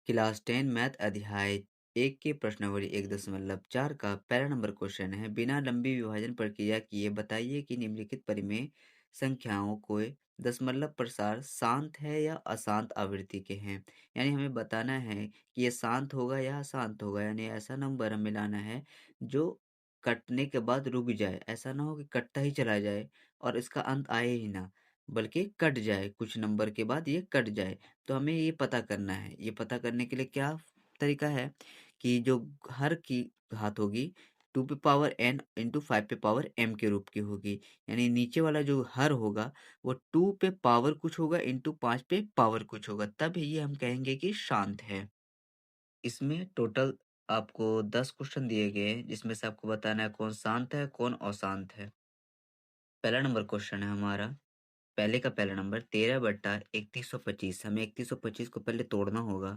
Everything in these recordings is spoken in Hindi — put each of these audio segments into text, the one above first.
क्लास 10 मैथ अध्याय 1 के प्रश्नावली 1.4 का पहला नंबर क्वेश्चन है। बिना लंबी विभाजन प्रक्रिया किए बताइए कि निम्नलिखित परिमेय संख्याओं को दशमलव प्रसार शांत है या अशांत आवृत्ति के हैं। यानी हमें बताना है कि ये शांत होगा या अशांत होगा। यानी ऐसा नंबर हमें लाना है जो कटने के बाद रुक जाए। ऐसा ना हो कि कटता ही चला जाए और इसका अंत आए ही ना, बल्कि कट जाए, कुछ नंबर के बाद ये कट जाए। तो हमें ये पता करना है। ये पता करने के लिए क्या तरीका है कि जो हर की घात होगी 2 पे पावर n इंटू 5 पे पावर m के रूप की होगी। यानी नीचे वाला जो हर होगा वो 2 पे पावर कुछ होगा इंटू 5 पे पावर कुछ होगा, तब ये हम कहेंगे कि शांत है। इसमें टोटल आपको 10 क्वेश्चन दिए गए हैं, जिसमें से आपको बताना है कौन शांत है कौन अशांत है। पहला नंबर क्वेश्चन है हमारा, पहले का पहला नंबर 13/3125। हमें 3125 को पहले तोड़ना होगा,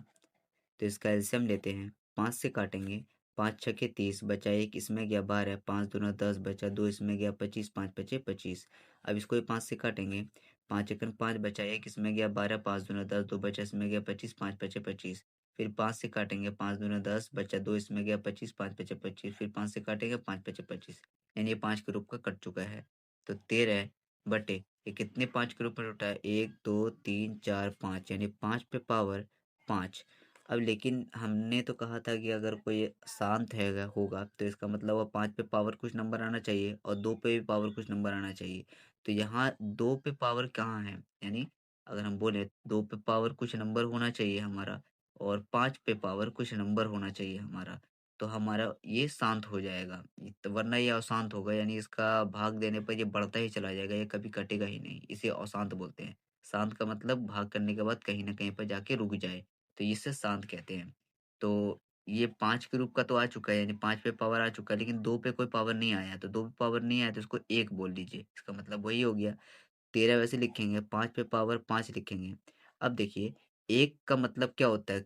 तो इसका एलसीएम लेते हैं। 5 से काटेंगे, 5 छके 30, बचा 1, इसमें गया 12, 5 दूना 10, बचा 2, इसमें गया 25, 5 पचे 25। अब इसको भी 5 से काटेंगे, 5 एकन 5, बचा 1, इसमें गया 12, 5 दूना 10, 2 बचा, इसमें गया 25, 5 पचे 25। फिर 5 से काटेंगे, 5 दूना 10, बचा 2, इसमें गया 25, 5 पचे 25। फिर 5 से काटेंगे, 5 पचे 25। यानी ये 5 के रूप का कट चुका है। तो 13 बटे ये कितने 5 के रूप में टूटा है? 1 2 3 4 5, यानी 5 पे पावर 5। अब लेकिन हमने तो कहा था कि अगर कोई शांत है होगा तो इसका मतलब वो 5 पे पावर कुछ नंबर आना चाहिए और 2 पे भी पावर कुछ नंबर आना चाहिए। तो यहाँ 2 पे पावर कहाँ है? यानी अगर हम बोले 2 पे पावर कुछ नंबर होना चाहिए हमारा और 5 पे पावर कुछ नंबर होना चाहिए हमारा। तो हमारा ये शांत हो जाएगा, तो वरना ये अशांत होगा। यानी इसका भाग देने पर ये बढ़ता ही चला जाएगा, ये कभी कटेगा ही नहीं। इसे अशांत बोलते हैं। शांत का मतलब भाग करने के बाद कहीं न कहीं पर जाके रुक जाए, तो इसे शांत कहते हैं। तो ये 5 के रूप का तो आ चुका है, यानी 5 पे पावर आ चुका है, लेकिन 2 पे कोई पावर नहीं आया। तो 2 पे पावर नहीं आया तो इसको 1 बोल दीजिए। इसका मतलब वही हो गया। 13 वैसे लिखेंगे, 5 पे पावर 5 लिखेंगे। अब देखिए 1 का मतलब क्या होता है?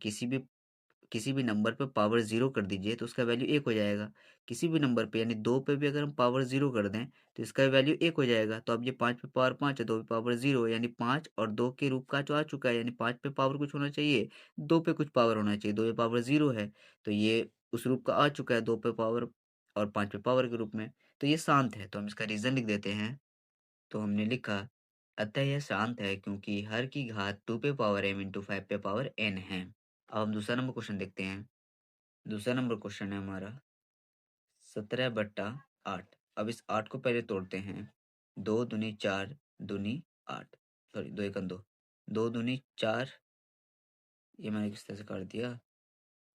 किसी भी नंबर पे पावर 0 कर दीजिए तो उसका वैल्यू 1 हो जाएगा। किसी भी नंबर पे यानी 2 पे भी अगर हम पावर 0 कर दें तो इसका वैल्यू 1 हो जाएगा। तो अब ये 5 पे पावर 5 है, 2 पे पावर 0, यानी 5 और 2 के रूप का जो आ चुका है। यानी 5 पे पावर कुछ होना चाहिए, 2 पे कुछ पावर होना चाहिए। 2 पे पावर 0 है, तो ये उस रूप का आ चुका है 2 पे पावर और 5 पे पावर के रूप में। तो ये शांत है। तो हम इसका रीज़न लिख देते हैं। तो हमने लिखा, अतः यह शांत है क्योंकि हर की घात 2 पे पावर m इंटू 5 पे पावर n है। अब हम दूसरा नंबर क्वेश्चन देखते हैं। दूसरा नंबर क्वेश्चन है हमारा 17/8। अब इस 8 को पहले तोड़ते हैं। 2 दूनी 4 दूनी 8, सॉरी 2 एकम 2, 2 दूनी 4, ये मैंने किस तरह से कर दिया,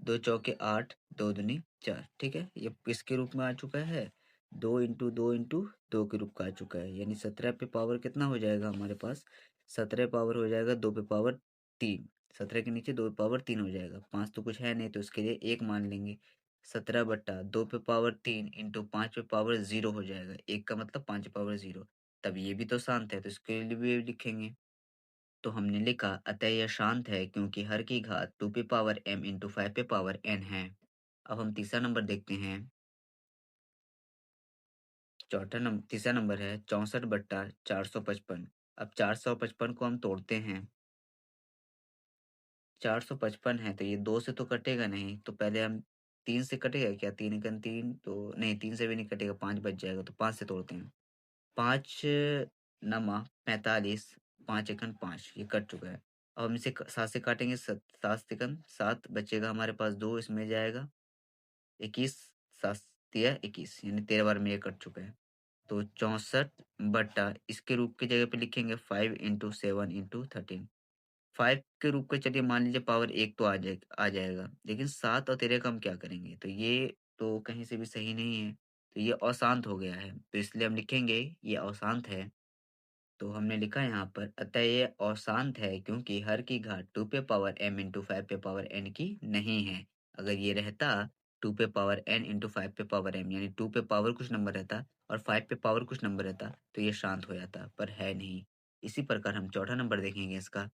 2 चौके 8, 2 दूनी 4, ठीक है। ये किसके रूप में आ चुका है? 2 इंटू 2 इंटू 2 के रूप का आ चुका है। यानी 17 पे पावर कितना हो जाएगा हमारे पास? 17 पावर हो जाएगा 2 पे पावर 3। 17 के नीचे 2 पे पावर 3 हो जाएगा। 5 तो कुछ है नहीं, तो इसके लिए 1 मान लेंगे। 17 बट्टा 2 पे पावर 3 इंटू 5 पे पावर 0 हो जाएगा। 1 का मतलब 5 पे पावर 0। तब ये भी तो शांत है, तो इसके लिए भी लिखेंगे। तो हमने लिखा, अतः यह शांत है क्योंकि हर की घात 2 पे पावर m इंटू 5 पे पावर n है। अब हम तीसरा नंबर देखते हैं। तीसरा नंबर है 64/455। अब 455 को हम तोड़ते हैं। 455 है तो ये 2 से तो कटेगा नहीं, तो पहले हम 3 से कटेगा क्या? 3 एकन 3, तो नहीं, 3 से भी नहीं कटेगा, 5 बच जाएगा, तो 5 से तोड़ते हैं। 5 नमा 45, 5 एकन 5, ये कट चुका है। अब हम इसे 7 से काटेंगे, 7 सेकंड 7 बचेगा हमारे पास 2, इसमें जाएगा 21, 7 तिया 21, यानी 13 बार में ये कट चुका है। तो 64 बट्टा इसके रूप की जगह पे लिखेंगे 5 इंटू 7 इंटू 13। 5 के रूप का चलिए मान लीजिए पावर 1 तो आ जाएगा, लेकिन 7 और 13 का हम क्या करेंगे? तो ये तो कहीं से भी सही नहीं है, तो ये अशांत हो गया है। तो इसलिए हम लिखेंगे ये अशांत है। तो हमने लिखा यहाँ पर, अतः ये अशांत है क्योंकि हर की घात 2 पे पावर m इंटू 5 पे पावर n की नहीं है। अगर ये रहता 2 पे पावर n इंटू 5 पे पावर m, यानी 2 पे पावर कुछ नंबर रहता और 5 पे पावर कुछ नंबर रहता, तो ये शांत हो जाता, पर है नहीं। इसी प्रकार हम चौथा नंबर देखेंगे इसका।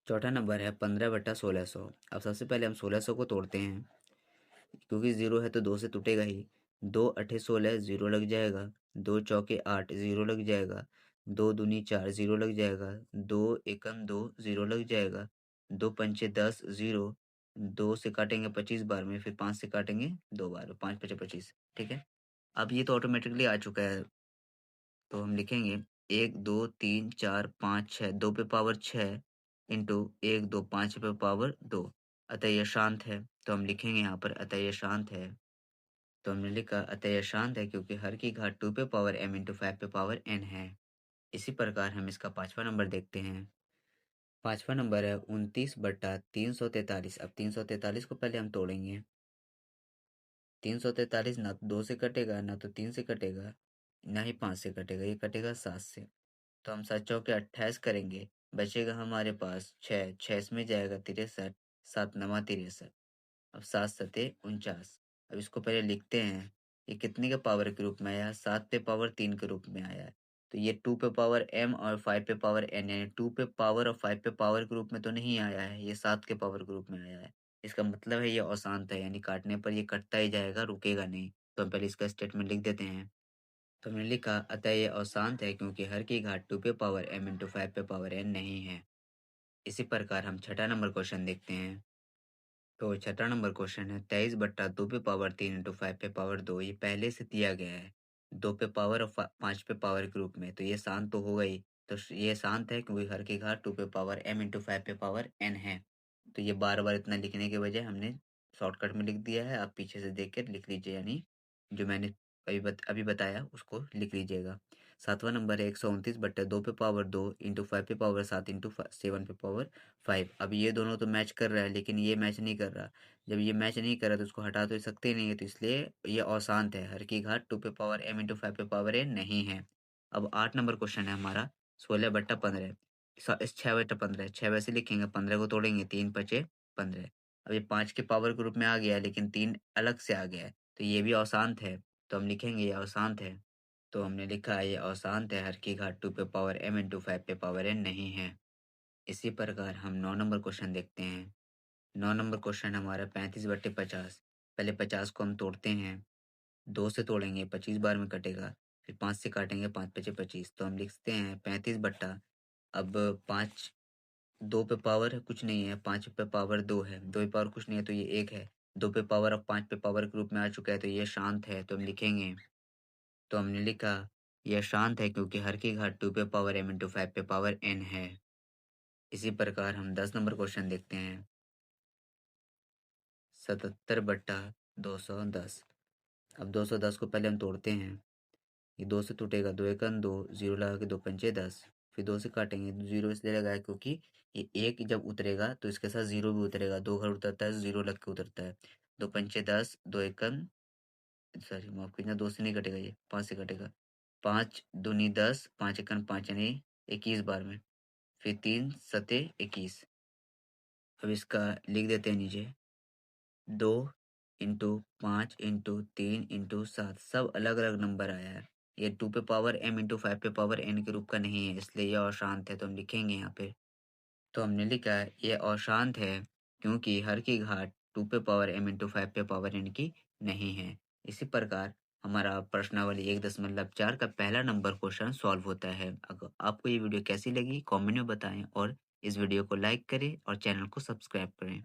चौथा नंबर है 15/1600। अब सबसे पहले हम 1600 को तोड़ते हैं, क्योंकि 0 है तो 2 से टूटेगा ही। 2 अठे 16, 0 लग जाएगा। 2 चौके 8, 0 लग जाएगा। 2 दूनी 4 0 लग जाएगा, 2 एकम 2 0 लग जाएगा, 2 पंचे 10 0, 2 से काटेंगे 25 बार में, फिर 5 से काटेंगे 2 बार, 5 पचे 25, ठीक है। अब ये तो ऑटोमेटिकली आ चुका है, तो हम लिखेंगे 1 2 3 4 5 6, 2 पे पावर 6 इंटू 1 2 5 पे पावर 2, अतः यह शांत है। तो हम लिखेंगे यहाँ पर अतः यह शांत है। तो हमने लिखा अतः यह शांत है क्योंकि हर की घात 2 पे पावर m इंटू 5 पे पावर n है। इसी प्रकार हम इसका पांचवा नंबर देखते हैं। पांचवा नंबर है 29/343। अब 343 को पहले हम तोड़ेंगे। 343 ना तो 2 से कटेगा, ना तो 3 से कटेगा, ना ही 5 से कटेगा, ये कटेगा 7 से। तो हम 7 चौके 28 करेंगे, बचेगा हमारे पास 6, 6 इसमें जाएगा 63, 7 नवा 63, अब 7 सते 49। अब इसको पहले लिखते हैं, ये कितने के पावर के रूप में आया? 7 पे पावर 3 के रूप में आया है। तो ये 2 पे पावर m और 5 पे पावर n, यानी 2 पे पावर और 5 पे पावर के रूप में तो नहीं आया है, ये 7 के पावर के रूप में आया है। इसका मतलब है ये अशांत है, यानी काटने पर ये कटता ही जाएगा, रुकेगा नहीं। तो हम पहले इसका स्टेटमेंट लिख देते हैं। तो हमने लिखा अतः ये अशांत है क्योंकि हर की घात 2 पे पावर m इंटू 5 पे पावर n नहीं है। इसी प्रकार हम छठा नंबर क्वेश्चन देखते हैं। तो छठा नंबर क्वेश्चन है 23/2 पे पावर 3 इंटू 5 पे पावर 2, ये पहले से दिया गया है 2 पे पावर और 5 पे पावर के रूप में, तो ये शांत तो होगा ही। तो ये शांत है क्योंकि हर की घात 2 पे पावर m इंटू 5 पे पावर n है। तो ये बार बार इतना लिखने के बजाय हमने शॉर्टकट में लिख दिया है। आप पीछे से देख कर लिख लीजिए, यानी जो मैंने अभी बताया उसको लिख लीजिएगा। सातवां नंबर है 129/2 पे पावर 2 इंटू 5 पे पावर 7 इंटू 7 पे पावर 5। अब ये दोनों तो मैच कर रहा है, लेकिन ये मैच नहीं कर रहा। जब ये मैच नहीं कर रहा तो उसको हटा तो सकते ही नहीं है, तो इसलिए ये अशांत है। हर की घात 2 पे पावर m इंटू 5 पे पावर n नहीं है। अब 8 नंबर क्वेश्चन है हमारा 16/15। इस 6/15, 6 वैसे लिखेंगे, 15 को तोड़ेंगे, 3 पचे 15। अब ये 5 के पावर के रूप में आ गया है, लेकिन 3 अलग से आ गया है, तो ये भी अशांत है। तो हम लिखेंगे ये अशांत है। तो हमने लिखा है ये अशांत है, हर की घात 2 पे पावर m इंटू 5 पे पावर n नहीं है। इसी प्रकार हम 9 नंबर क्वेश्चन देखते हैं। 9 नंबर क्वेश्चन हमारा 35/50। पहले 50 को हम तोड़ते हैं, 2 से तोड़ेंगे, 25 बार में कटेगा, फिर 5 से काटेंगे, 5 पचे 25। तो हम लिखते हैं 35 बट्टा, अब 5 2 पे पावर कुछ नहीं है, 5 पे पावर 2 है, 2 पे पावर कुछ नहीं है तो ये 1 है, 2 पे पावर अब 5 पे पावर के रूप में आ चुका है, तो ये शांत है। तो हम लिखेंगे, तो हमने लिखा यह शांत है क्योंकि हर की घात 2 पे पावर m इंटू 5 पे पावर n है। इसी प्रकार हम 10 नंबर क्वेश्चन देखते हैं। 77/210। अब 210 को पहले हम तोड़ते हैं, ये 2 से टूटेगा, 2 एकम 2, 0 लगा के 2 पंचे 10, फिर 2 से काटेंगे, 0 इसलिए लगाया क्योंकि ये 1 जब उतरेगा तो इसके साथ 0 भी उतरेगा, 2 घर उतरता है 0 लग के उतरता है। 2 पंचे 10, 2 एकम, सॉरी माफ कीजिए, 2 से नहीं कटेगा, ये 5 से कटेगा, 5 दूनी 10, 5 एकम 5 यानी 21 बार में, फिर 3 सते 21। अब इसका लिख देते हैं नीचे, 2 इंटू 5 इंटू 3 इंटू 7, सब अलग अलग नंबर आया है। ये 2 पे पावर m इंटू 5 पे पावर n के रूप का नहीं है, इसलिए ये अशांत है। तो हम लिखेंगे यहाँ पे, तो हमने लिखा है ये अशांत है क्योंकि हर की घात 2 पे पावर m इंटू 5 पे पावर n की नहीं है। इसी प्रकार हमारा प्रश्नावली 1.4 का पहला नंबर क्वेश्चन सॉल्व होता है। अगर आपको ये वीडियो कैसी लगी कमेंट में बताएं और इस वीडियो को लाइक करें और चैनल को सब्सक्राइब करें।